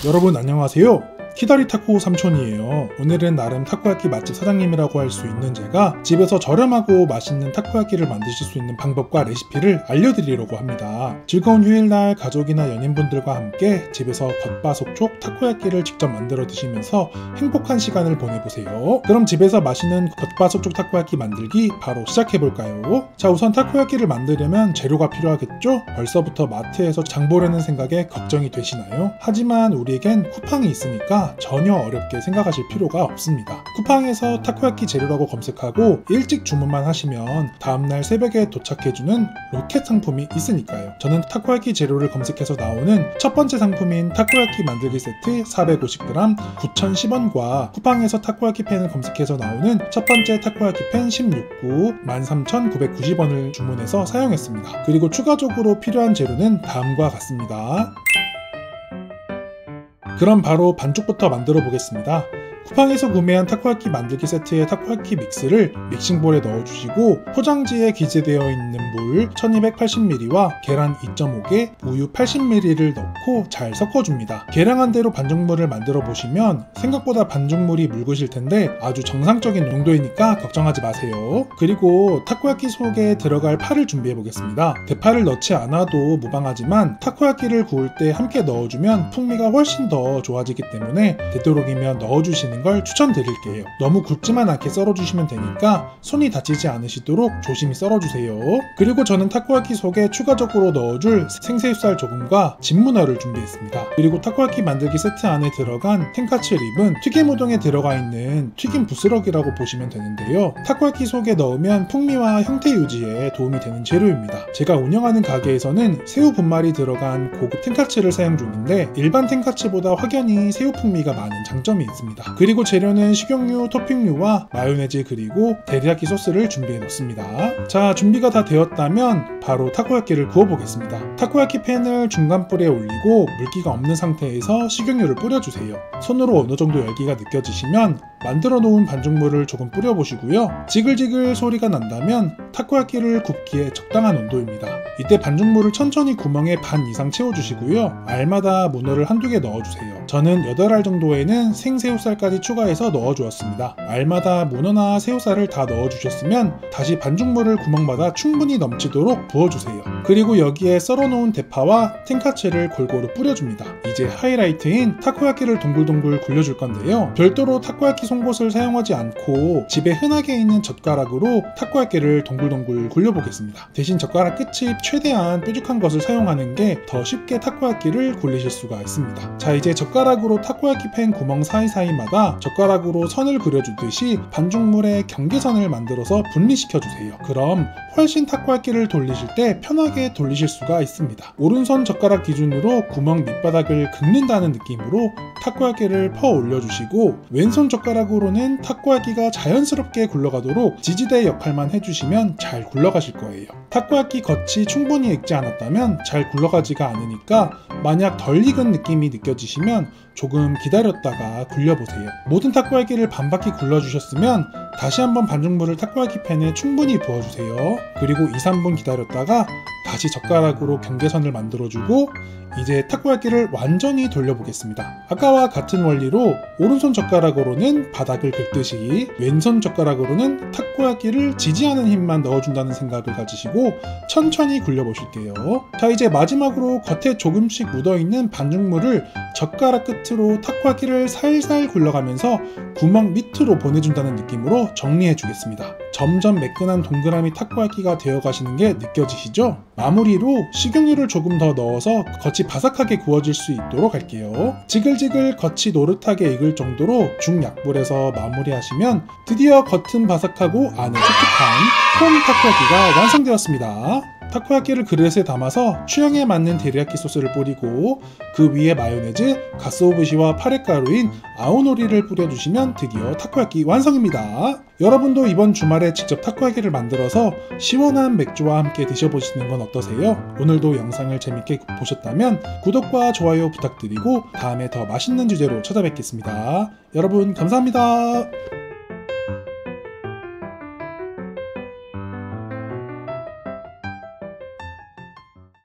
여러분 안녕하세요. 키다리 타코 삼촌이에요. 오늘은 나름 타코야끼 맛집 사장님이라고 할 수 있는 제가 집에서 저렴하고 맛있는 타코야끼를 만드실 수 있는 방법과 레시피를 알려드리려고 합니다. 즐거운 휴일날 가족이나 연인분들과 함께 집에서 겉바속촉 타코야끼를 직접 만들어 드시면서 행복한 시간을 보내보세요. 그럼 집에서 맛있는 겉바속촉 타코야끼 만들기 바로 시작해볼까요? 자, 우선 타코야끼를 만들려면 재료가 필요하겠죠? 벌써부터 마트에서 장 보려는 생각에 걱정이 되시나요? 하지만 우리에겐 쿠팡이 있으니까 전혀 어렵게 생각하실 필요가 없습니다. 쿠팡에서 타코야끼 재료라고 검색하고 일찍 주문만 하시면 다음날 새벽에 도착해주는 로켓 상품이 있으니까요. 저는 타코야끼 재료를 검색해서 나오는 첫 번째 상품인 타코야끼 만들기 세트 450g 9,010원과 쿠팡에서 타코야끼 팬을 검색해서 나오는 첫 번째 타코야끼 팬 16구 13,990원을 주문해서 사용했습니다. 그리고 추가적으로 필요한 재료는 다음과 같습니다. 그럼 바로 반죽부터 만들어 보겠습니다. 쿠팡에서 구매한 타코야끼 만들기 세트의 타코야끼 믹스를 믹싱볼에 넣어주시고 포장지에 기재되어 있는 물 1280ml와 계란 2.5개, 우유 80ml를 넣고 잘 섞어줍니다. 계량한 대로 반죽물을 만들어 보시면 생각보다 반죽물이 묽으실 텐데 아주 정상적인 농도이니까 걱정하지 마세요. 그리고 타코야끼 속에 들어갈 파를 준비해 보겠습니다. 대파를 넣지 않아도 무방하지만 타코야끼를 구울 때 함께 넣어주면 풍미가 훨씬 더 좋아지기 때문에 되도록이면 넣어주시는 걸 추천드릴게요. 너무 굵지만 않게 썰어주시면 되니까 손이 다치지 않으시도록 조심히 썰어주세요. 그리고 저는 타코야끼 속에 추가적으로 넣어줄 생새우살 조금과 진문어를 준비했습니다. 그리고 타코야끼 만들기 세트 안에 들어간 텐카츠 립은 튀김 우동에 들어가 있는 튀김 부스러기라고 보시면 되는데요. 타코야끼 속에 넣으면 풍미와 형태 유지에 도움이 되는 재료입니다. 제가 운영하는 가게에서는 새우 분말이 들어간 고급 텐카츠를 사용 중인데 일반 텐카츠보다 확연히 새우 풍미가 많은 장점이 있습니다. 그리고 재료는 식용유, 토핑류와 마요네즈 그리고 데리야끼 소스를 준비해 놓습니다. 자, 준비가 다 되었다면 바로 타코야끼를 구워 보겠습니다. 타코야끼 팬을 중간불에 올리고 물기가 없는 상태에서 식용유를 뿌려주세요. 손으로 어느 정도 열기가 느껴지시면 만들어 놓은 반죽물을 조금 뿌려 보시고요. 지글지글 소리가 난다면 타코야끼를 굽기에 적당한 온도입니다. 이때 반죽물을 천천히 구멍에 반 이상 채워주시고요. 알마다 문어를 한두 개 넣어주세요. 저는 8알 정도에는 생새우살까지 추가해서 넣어주었습니다. 알마다 문어나 새우살을 다 넣어주셨으면 다시 반죽물을 구멍마다 충분히 넘치도록 부어주세요. 그리고 여기에 썰어놓은 대파와 텐카츠를 골고루 뿌려줍니다. 이제 하이라이트인 타코야끼를 동글동글 굴려줄 건데요. 별도로 타코야끼 송곳을 사용하지 않고 집에 흔하게 있는 젓가락으로 타코야끼를 동글동글 굴려보겠습니다. 대신 젓가락 끝이 최대한 뾰족한 것을 사용하는 게 더 쉽게 타코야끼를 굴리실 수가 있습니다. 자, 이제 젓가락으로 타코야끼 팬 구멍 사이사이마다 젓가락으로 선을 그려주듯이 반죽물에 경계선을 만들어서 분리시켜주세요. 그럼 훨씬 타코야끼를 돌리실 때 편하게 돌리실 수가 있습니다. 오른손 젓가락 기준으로 구멍 밑바닥을 긁는다는 느낌으로 타코야끼를 퍼 올려주시고 왼손 젓가락으로는 타코야끼가 자연스럽게 굴러가도록 지지대 역할만 해주시면 잘 굴러가실 거예요. 타코야끼 겉이 충분히 익지 않았다면 잘 굴러가지가 않으니까 만약 덜 익은 느낌이 느껴지시면 조금 기다렸다가 굴려보세요. 모든 타코야끼를 반바퀴 굴러주셨으면 다시 한번 반죽물을 타코야끼 팬에 충분히 부어주세요. 그리고 2-3분 기다렸다가 다시 젓가락으로 경계선을 만들어주고 이제 타코야끼를 완전히 돌려보겠습니다. 아까와 같은 원리로 오른손 젓가락으로는 바닥을 긁듯이 왼손 젓가락으로는 타코야끼를 지지하는 힘만 넣어준다는 생각을 가지시고 천천히 굴려보실게요. 자, 이제 마지막으로 겉에 조금씩 묻어있는 반죽물을 젓가락 끝으로 타코야끼를 살살 굴러가면서 구멍 밑으로 보내준다는 느낌으로 정리해주겠습니다. 점점 매끈한 동그라미 타코야끼가 되어가시는 게 느껴지시죠? 마무리로 식용유를 조금 더 넣어서 겉이 바삭하게 구워질 수 있도록 할게요. 지글지글 겉이 노릇하게 익을 정도로 중약불에서 마무리하시면 드디어 겉은 바삭하고 안은 촉촉한 콘 타코야끼가 완성되었습니다. 타코야끼를 그릇에 담아서 취향에 맞는 데리야끼 소스를 뿌리고 그 위에 마요네즈, 가쓰오부시와 파랫가루인 아오노리를 뿌려주시면 드디어 타코야끼 완성입니다. 여러분도 이번 주말에 직접 타코야끼를 만들어서 시원한 맥주와 함께 드셔보시는 건 어떠세요? 오늘도 영상을 재밌게 보셨다면 구독과 좋아요 부탁드리고 다음에 더 맛있는 주제로 찾아뵙겠습니다. 여러분 감사합니다.